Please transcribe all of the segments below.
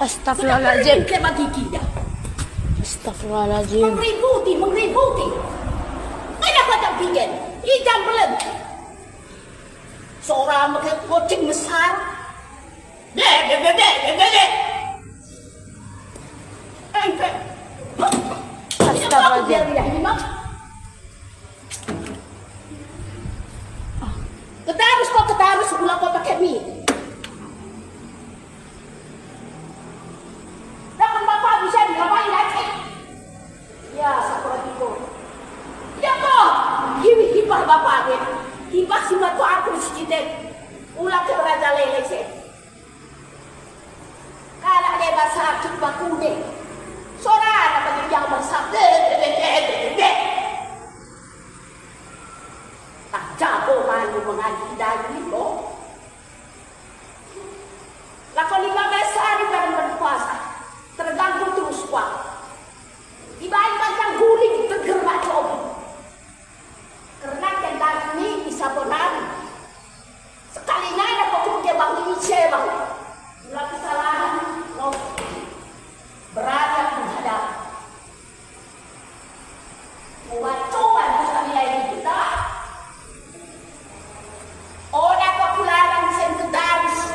Astagfirullahaladzim. Astagfirullahaladzim. Mengributi. Kenapa tak bikin? Idam belum. Seorang pakai kucing besar. Dek. Astagfirullahaladzim. Ketarus sebelah kau pakai mie. Dan bapak bisa diapain lagi? Ya, satu lagi kau. Ya kau, hibah bapak dia. Hibah si batu aku sedikit. Ulang ke Raja Lele sih. Kalau dia bahasa kita kuning. Seorang apa yang bahasa tak jago malu mengaji dari itu. Lakon 15 hari baru berpuasa. Tergantung terus kuat. Ibarat macam guling tergerak coba. Karena tentang ini bisa benar. Sekali nada kau dia bang ini cewek. Bila kesalahan, no. Berada menghadap. Buat coba bisa nilai kita. Orang popularan sententaris.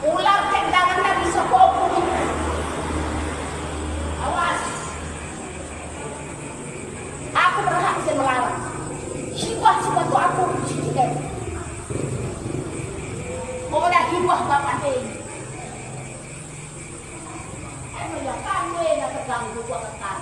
Ular tendangan bisa kopung. Awas. Aku berhasil melarang. Hibah tu aku sedikit. Orang hibah bapak ini. Yang kami nak terganggu buat kata.